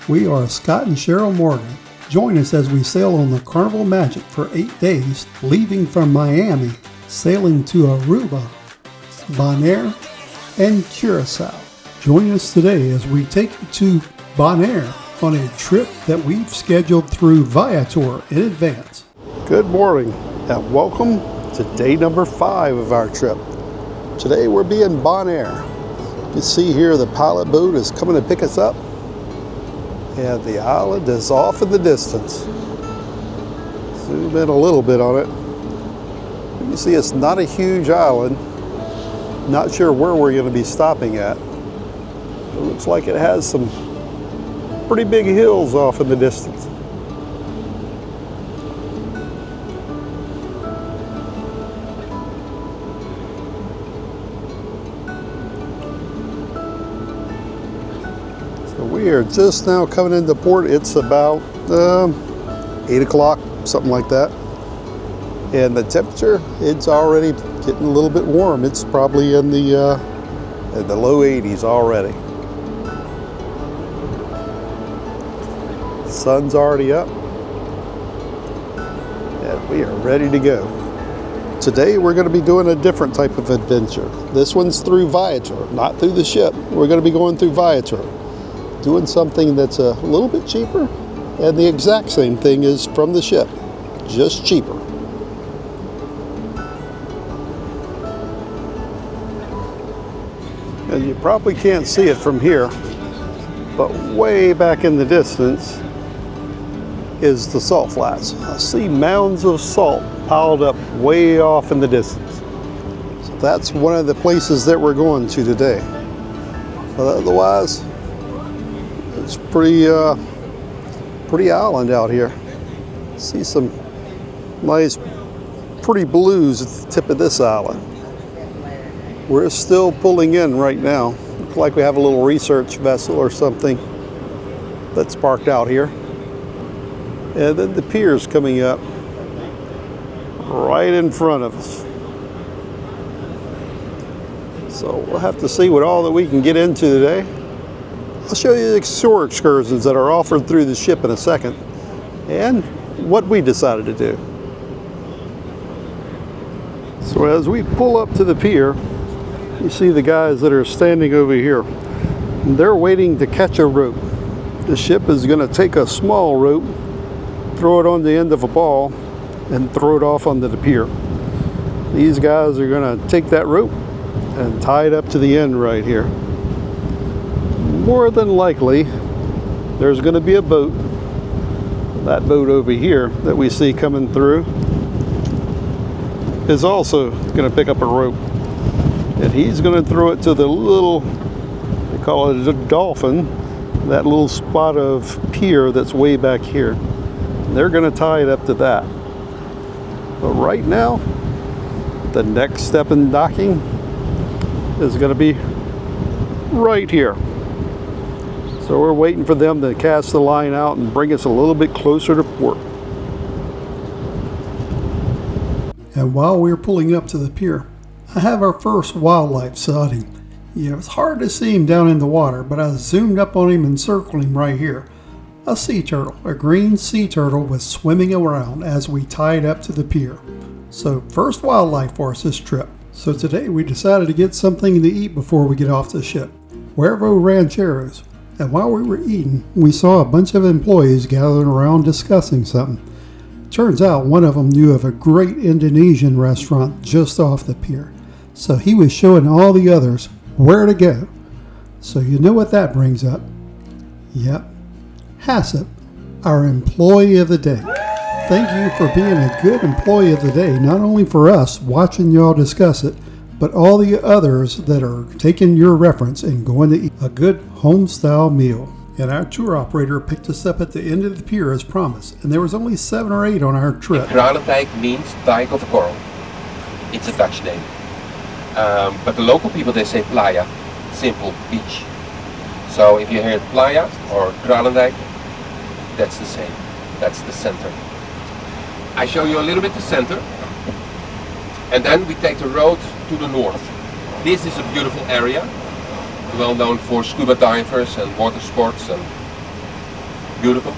We are Scott and Cheryl Morgan. Join us as we sail on the Carnival Magic for 8 days, leaving from Miami, sailing to Aruba, Bonaire, and Curacao. Join us today as we take you to Bonaire on a trip that we've scheduled through Viator in advance. Good morning and welcome to day number 5 of our trip. Today we're being Bonaire. You can see here the pilot boat is coming to pick us up, and the island is off in the distance. Zoom in a little bit on it. You can see it's not a huge island. Not sure where we're going to be stopping at. It looks like it has some pretty big hills off in the distance. We are just now coming into port. It's about 8 o'clock, something like that. And the temperature, it's already getting a little bit warm. It's probably in the low 80s already. The sun's already up. And we are ready to go. Today we're going to be doing a different type of adventure. This one's through Viator, not through the ship. We're going to be going through Viator, doing something that's a little bit cheaper, and the exact same thing is from the ship, just cheaper. And you probably can't see it from here, but way back in the distance is the salt flats. I see mounds of salt piled up way off in the distance. So that's one of the places that we're going to today. But otherwise, it's pretty island out here. See some nice, pretty blues at the tip of this island. We're still pulling in right now. Looks like we have a little research vessel or something that's parked out here. And then the pier's coming up right in front of us. So we'll have to see what all that we can get into today. I'll show you the shore excursions that are offered through the ship in a second, and what we decided to do. So as we pull up to the pier, you see the guys that are standing over here. They're waiting to catch a rope. The ship is going to take a small rope, throw it on the end of a ball, and throw it off onto the pier. These guys are going to take that rope and tie it up to the end right here. More than likely, there's going to be a boat. That boat over here that we see coming through is also going to pick up a rope. And he's going to throw it to the little, they call it a dolphin, that little spot of pier that's way back here. And they're going to tie it up to that. But right now, the next step in docking is going to be right here. So we're waiting for them to cast the line out and bring us a little bit closer to port. And while we're pulling up to the pier, I have our first wildlife sighting. It's hard to see him down in the water, but I zoomed up on him and circled him right here. A sea turtle, a green sea turtle, was swimming around as we tied up to the pier. So first wildlife for us this trip. So today we decided to get something to eat before we get off the ship. Huevo Rancheros. And while we were eating, we saw a bunch of employees gathering around discussing something. Turns out one of them knew of a great Indonesian restaurant just off the pier. So he was showing all the others where to go. So you know what that brings up? Yep, Hassip, our employee of the day. Thank you for being a good employee of the day, not only for us watching y'all discuss it, but all the others that are taking your reference and going to eat a good home-style meal. And our tour operator picked us up at the end of the pier as promised, and there was only 7 or 8 on our trip. Kralendijk means dike of coral. It's a Dutch name. But the local people, they say playa, simple, beach. So if you hear playa or Kralendijk, that's the same. That's the center. I show you a little bit the center, and then we take the road to the north. This is a beautiful area, well known for scuba divers and water sports and beautiful.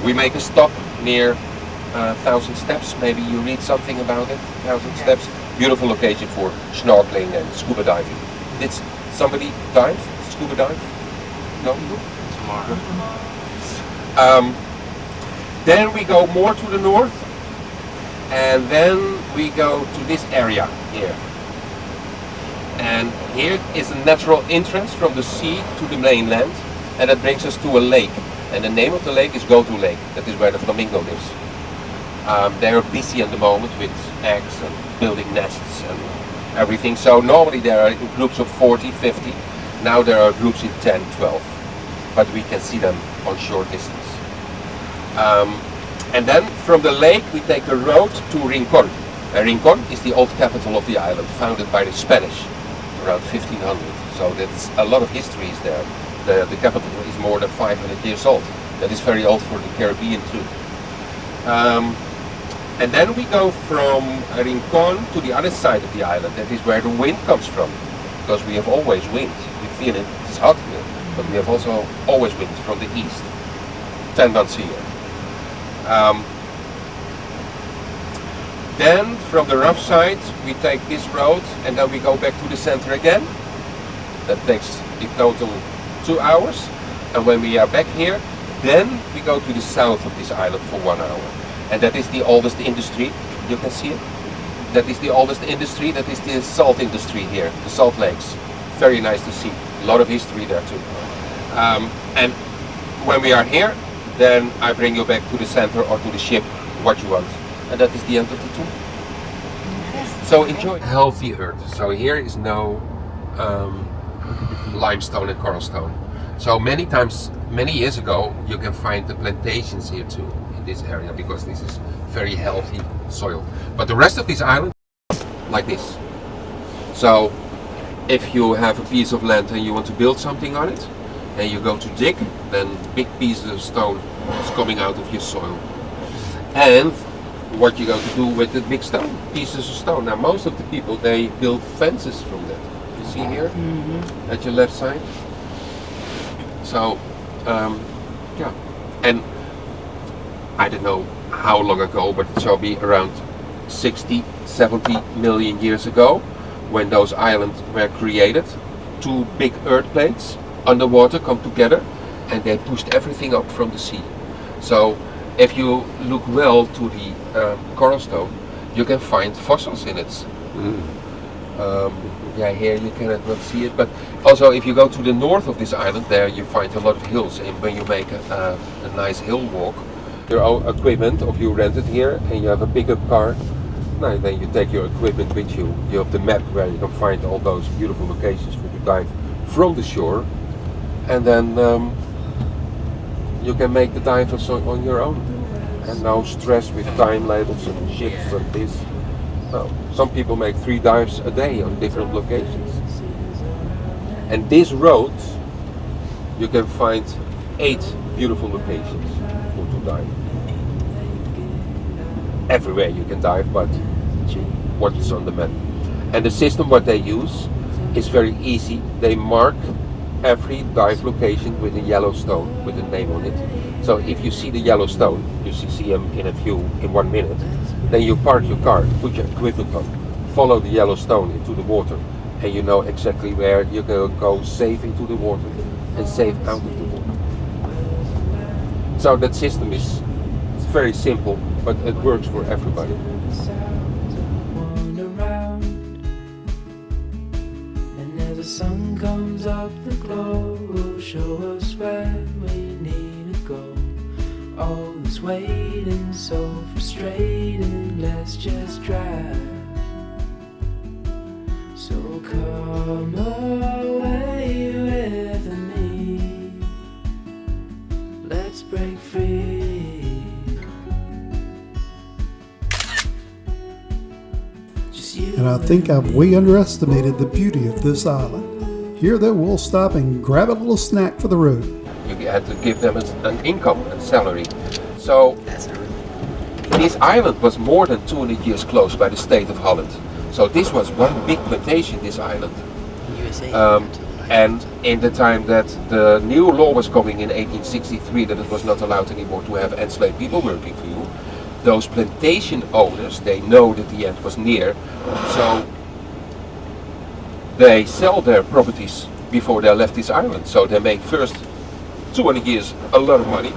We make a stop near 1,000 Steps. Maybe you read something about it. 1,000 Steps. Beautiful location for snorkeling and scuba diving. Did somebody dive? Scuba dive? No? Tomorrow. Then we go more to the north, and then we go to this area here. And here is a natural entrance from the sea to the mainland, and that brings us to a lake. And the name of the lake is Goto Lake. That is where the flamingo lives. They are busy at the moment with eggs and building nests and everything. So normally there are in groups of 40, 50. Now there are groups in 10, 12. But we can see them on short distance. And then from the lake we take the road to Rincon. Rincon is the old capital of the island, founded by the Spanish around 1500. So that's a lot of history is there. The capital is more than 500 years old. That is very old for the Caribbean too. And then we go from Rincon to the other side of the island. That is where the wind comes from, because we have always wind. We feel it, it's hot here, but we have also always wind from the east, 10 months a year. Then from the rough side we take this road and then we go back to the center again. That takes in total 2 hours, and when we are back here then we go to the south of this island for 1 hour, and that is the oldest industry. You can see it. That is the oldest industry. That is the salt industry here, the salt lakes. Very nice to see. A lot of history there too. And when we are here, then I bring you back to the center or to the ship, what you want. And that is the end of the tour. So enjoy. Healthy earth. So here is no limestone and coral stone. So many years ago, you can find the plantations here too, in this area, because this is very healthy soil. But the rest of this island, like this. So if you have a piece of land and you want to build something on it, and you go to dig, then big pieces of stone is coming out of your soil. And what you go to do with the big stone, pieces of stone. Now most of the people, they build fences from that. You see here, at your left side. So, yeah. And I don't know how long ago, but it shall be around 60, 70 million years ago, when those islands were created. Two big earth plates underwater come together and they pushed everything up from the sea. So if you look well to the coral stone, you can find fossils in it. Yeah, here you cannot not see it, but also if you go to the north of this island, there you find a lot of hills, and when you make a nice hill walk, your own equipment, if you rent it here and you have a pickup car, now then you take your equipment with you. You have the map where you can find all those beautiful locations for you to dive from the shore, and then you can make the dive also on your own, and no stress with time labels and shifts and this. No, some people make 3 dives a day on different locations. And this road, you can find 8 beautiful locations for to dive. Everywhere you can dive, but what is on the map. And the system what they use is very easy. They mark every dive location with a yellow stone with a name on it. So if you see the yellow stone, you see them in a view in 1 minute, then you park your car, put your equipment on, follow the yellow stone into the water, and you know exactly where you can go safe into the water and safe out of the water. So that system is very simple, but it works for everybody. The sun comes up, the glow will show us where we need to go. All this waiting, so frustrating, let's just drive. So come away with me, let's break free. And I think I've way underestimated the beauty of this island. Here that we'll stop and grab a little snack for the road. You had to give them an income and salary. So this island was more than 200 years closed by the state of Holland. So this was one big plantation, this island. And in the time that the new law was coming in 1863, that it was not allowed anymore to have enslaved people working for you, those plantation owners, they know that the end was near, so they sell their properties before they left this island. So they make first 200 years a lot of money,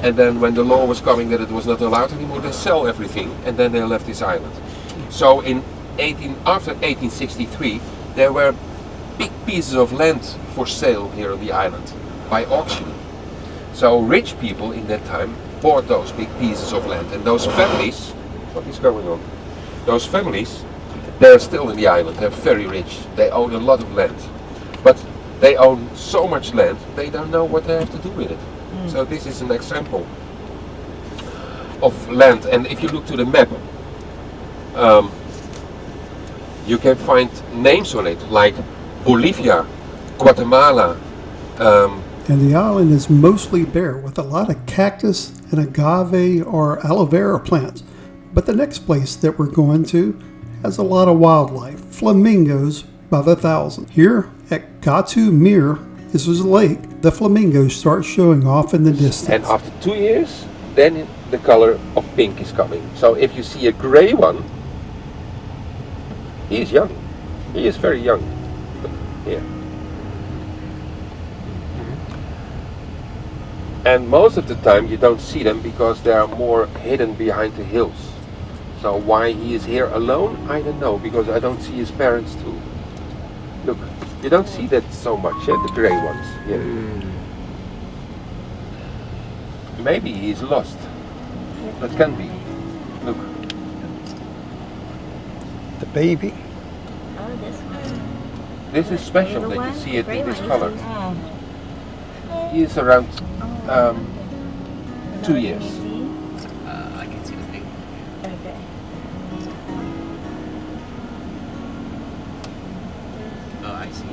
and then when the law was coming that it was not allowed anymore, they sell everything, and then they left this island. So after 1863, there were big pieces of land for sale here on the island by auction. So rich people in that time bought those big pieces of land, and those families, what is going on? Those families, they're still in the island, they're very rich, they own a lot of land. But they own so much land, they don't know what they have to do with it. So this is an example of land, and if you look to the map, you can find names on it, like Bolivia, Guatemala. And the island is mostly bare with a lot of cactus and agave or aloe vera plants. But the next place that we're going to has a lot of wildlife, flamingos by the thousand. Here at Goto this is a lake, the flamingos start showing off in the distance. And after 2 years, then the color of pink is coming. So if you see a gray one, he is young. He is very young. Here. And most of the time you don't see them because they are more hidden behind the hills. So why he is here alone, I don't know, because I don't see his parents too. Look, you don't see that so much, the grey ones here. Maybe he's lost. That can be. Look. The baby. Oh, this one. This is special that you see it in this color. He is around 2 years. I can see the pink. Okay. Oh, I see.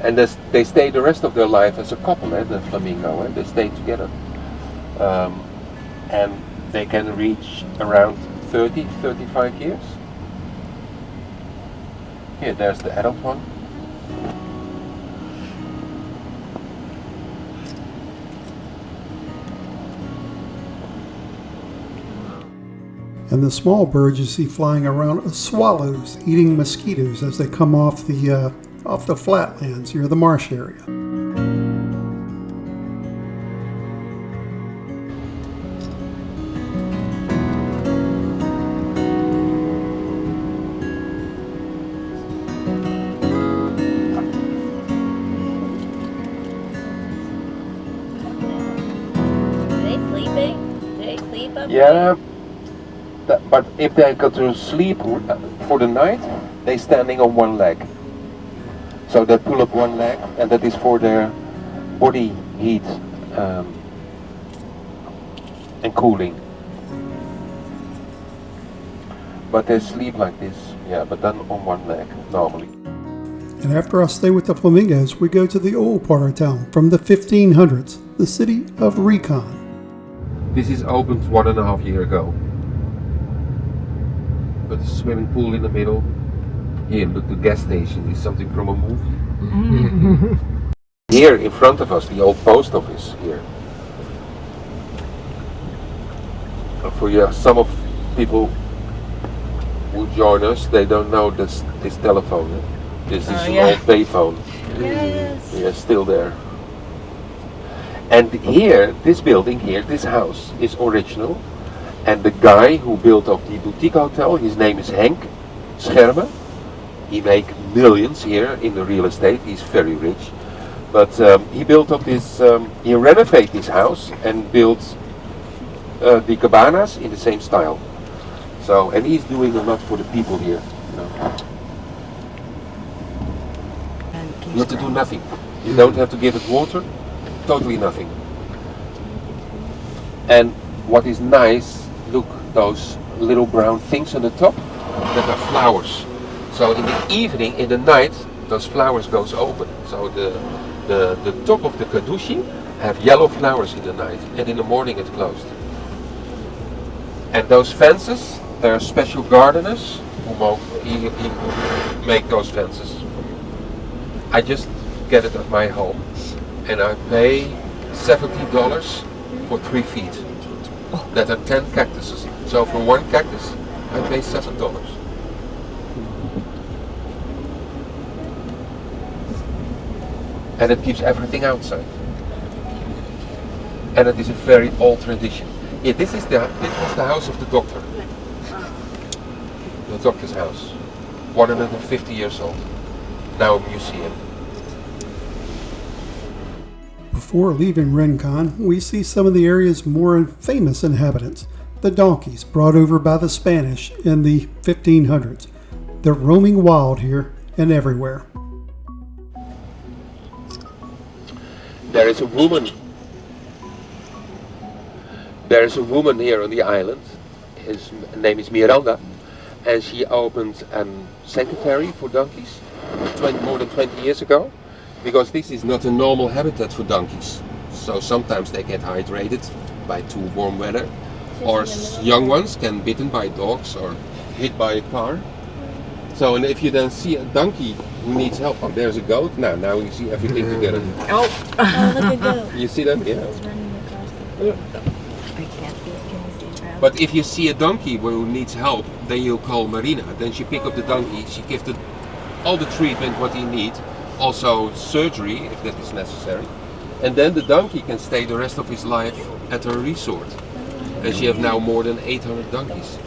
And they stay the rest of their life as a couple, the flamingo, they stay together. And they can reach around 30, 35 years. Here, there's the adult one. And the small birds you see flying around are swallows eating mosquitoes as they come off the flatlands near the marsh area. Yeah, but if they go to sleep for the night, they're standing on one leg. So they pull up one leg, and that is for their body heat and cooling. But they sleep like this, yeah, but then on one leg, normally. And after I stay with the flamingos, we go to the old part of town from the 1500s, the city of Rincon. This is opened 1.5 years ago. But a swimming pool in the middle. Here, look, the gas station is something from a movie. Here in front of us, the old post office here. For some of people who join us, they don't know this telephone. This is an old payphone. Yes. Yeah, still there. And here, this building here, this house is original. And the guy who built up the boutique hotel, his name is Henk Schermer. He make millions here in the real estate. He's very rich. But he built up this, he renovated this house and built the cabanas in the same style. So, and he's doing a lot for the people here. You know. You have to do nothing. You don't have to give it water. Totally nothing. And what is nice, look, those little brown things on the top, that are flowers. So in the evening, in the night, those flowers goes open. So the top of the kadushi have yellow flowers in the night, and in the morning it's closed. And those fences, there are special gardeners who make those fences. I just get it at my home, and I pay $70 for 3 feet. That are 10 cactuses. So for one cactus, I pay $7. And it keeps everything outside. And it is a very old tradition. Yeah, this was the house of the doctor. The doctor's house. 150 years old. Now a museum. Before leaving Rincon, we see some of the area's more famous inhabitants, the donkeys brought over by the Spanish in the 1500s. They're roaming wild here and everywhere. There is a woman here on the island. His name is Miranda, and she opened a sanctuary for donkeys more than 20 years ago, because this is not a normal habitat for donkeys. So sometimes they get hydrated by too warm weather, or young ones can be bitten by dogs or hit by a car. So, and if you then see a donkey who needs help, oh, there's a goat. Now you see everything together. Oh, look at go. You see them? Yeah. He's running across the Yeah. I can't see it. Can you see it? But if you see a donkey who needs help, then you call Marina. Then she pick up the donkey, she gives all the treatment what he needs, also surgery if that is necessary. And then the donkey can stay the rest of his life at her resort. And she have now more than 800 donkeys.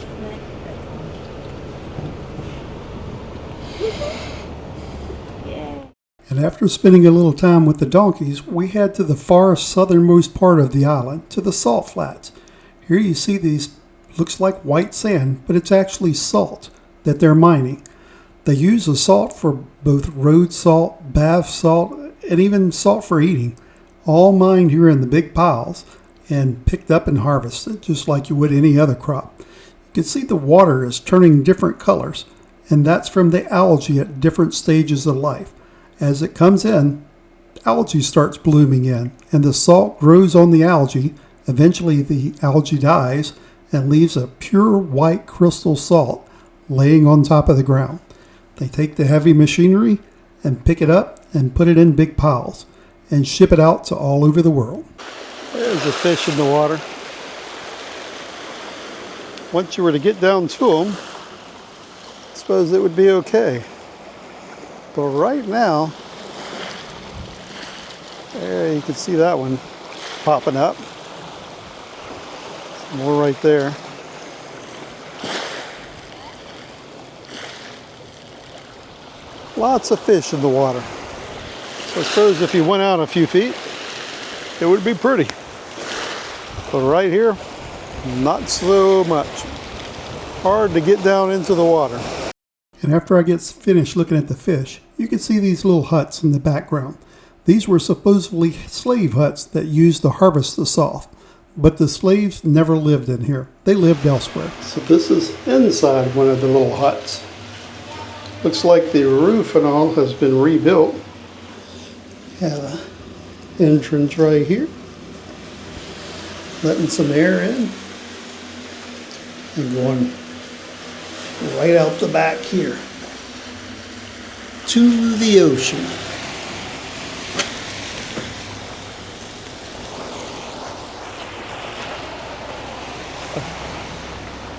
Yeah. And after spending a little time with the donkeys, we head to the far southernmost part of the island, to the salt flats. Here you see these, looks like white sand, but it's actually salt that they're mining. They use the salt for both road salt, bath salt, and even salt for eating, all mined here in the big piles and picked up and harvested, just like you would any other crop. You can see the water is turning different colors, and that's from the algae at different stages of life. As it comes in, algae starts blooming in, and the salt grows on the algae. Eventually the algae dies and leaves a pure white crystal salt laying on top of the ground. They take the heavy machinery and pick it up and put it in big piles and ship it out to all over the world. There's a fish in the water. Once you were to get down to them, I suppose it would be okay. But right now, there you can see that one popping up. More right there. Lots of fish in the water. So I suppose if you went out a few feet, it would be pretty. But right here, not so much. Hard to get down into the water. And after I get finished looking at the fish, you can see these little huts in the background. These were supposedly slave huts that used to harvest the salt. But the slaves never lived in here. They lived elsewhere. So this is inside one of the little huts. Looks like the roof and all has been rebuilt. Have an entrance right here. Letting some air in. And going right out the back here to the ocean.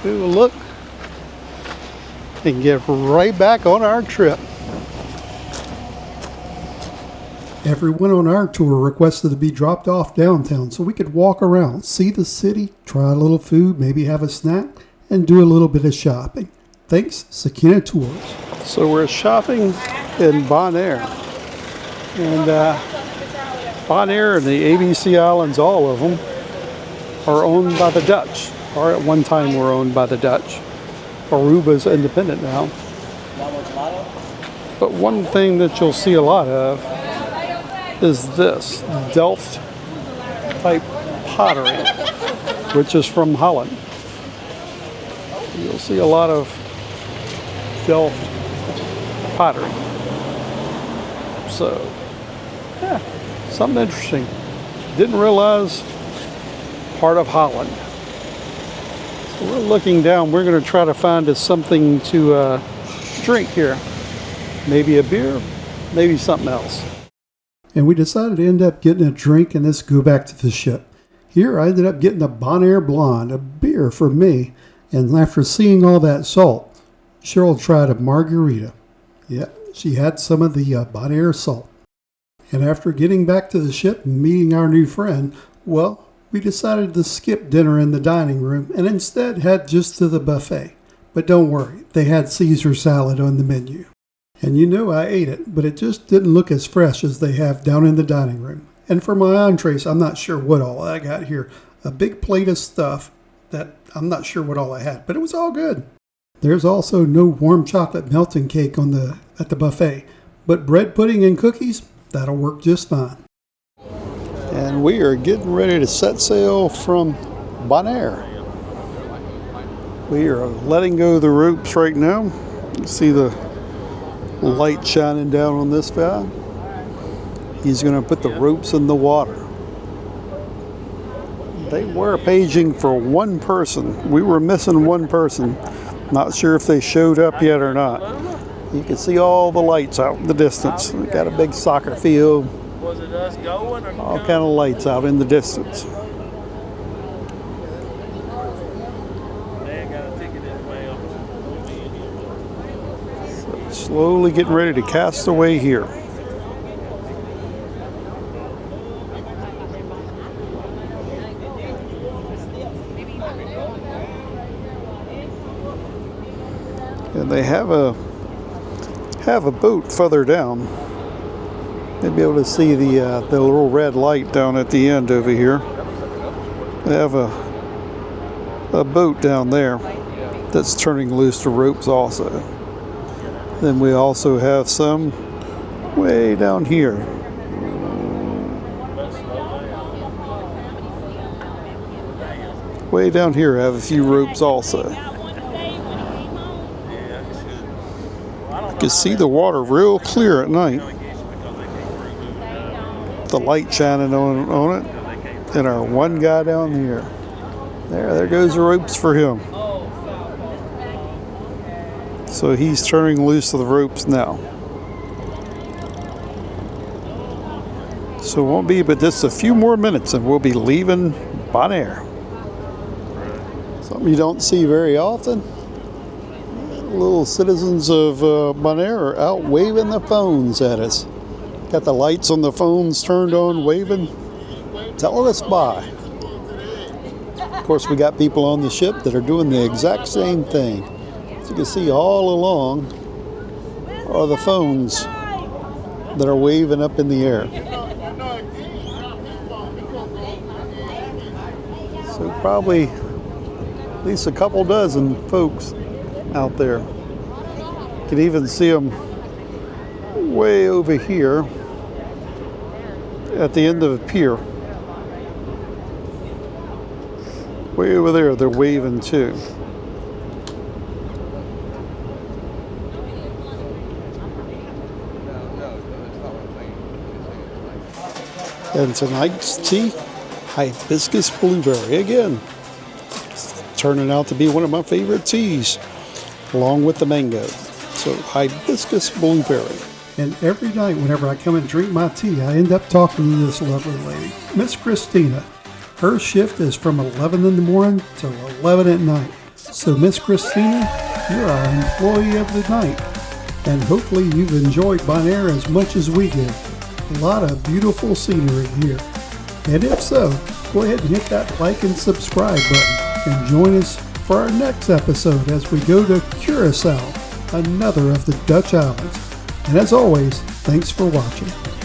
We will look and get right back on our trip. Everyone on our tour requested to be dropped off downtown so we could walk around, see the city, try a little food, maybe have a snack, and do a little bit of shopping. Thanks, Sakina Tours. So we're shopping in Bonaire. And Bonaire and the ABC Islands, all of them, are owned by the Dutch, or at one time were owned by the Dutch. Aruba is independent now. But one thing that you'll see a lot of is this Delft type pottery, which is from Holland. You'll see a lot of Delft pottery. So, yeah, something interesting. didn't realize part of Holland. So we're looking down. We're going to try to find us something to drink here. Maybe a beer, maybe something else. And we decided to end up getting a drink and let's go back to the ship. Here I ended up getting a Bonaire Blonde, a beer for me. And after seeing all that salt, Cheryl tried a margarita. Yeah, she had some of the Bonaire salt. And after getting back to the ship and meeting our new friend, well, we decided to skip dinner in the dining room and instead head just to the buffet. But don't worry, they had Caesar salad on the menu. And you know I ate it, but it just didn't look as fresh as they have down in the dining room. And for my entrees, I'm not sure what all I got here. A big plate of stuff that I'm not sure what all I had, but it was all good. There's also no warm chocolate melting cake at the buffet, but bread pudding and cookies, that'll work just fine. And we are getting ready to set sail from Bonaire. We are letting go of the ropes right now. You see the light shining down on this guy. He's going to put the ropes in the water. They were paging for one person. We were missing one person. Not sure if they showed up yet or not. You can see all the lights out in the distance. We got a big soccer field. Was it us going or All kind of lights out in the distance. They ain't got a ticket in the mail. So slowly getting ready to cast away here. And they have a boat further down. You'll be able to see the little red light down at the end over here. They have a boat down there that's turning loose the ropes also. Then we also have some way down here. Way down here I have a few ropes also. You can see the water real clear at night. The light shining on it. And our one guy down here. There goes the ropes for him. So he's turning loose of the ropes now. So it won't be but just a few more minutes and we'll be leaving Bonaire. Something you don't see very often. Little citizens of Bonaire are out waving the phones at us. Got the lights on the phones turned on, waving, telling us bye. Of course, we got people on the ship that are doing the exact same thing. As you can see all along are the phones that are waving up in the air. So probably at least a couple dozen folks out there. You can even see them way over here at the end of the pier. Way over there, they're waving too. And tonight's tea, hibiscus blueberry again. It's turning out to be one of my favorite teas, along with the mango. So hibiscus blueberry. And every night whenever I come and drink my tea, I end up talking to this lovely lady, Miss Christina. Her shift is from 11 in the morning to 11 at night. So Miss Christina, you're our employee of the night. And hopefully you've enjoyed Bonaire as much as we did. A lot of beautiful scenery here. And if so, go ahead and hit that like and subscribe button and join us for our next episode as we go to Curaçao, another of the Dutch islands. And as always, thanks for watching.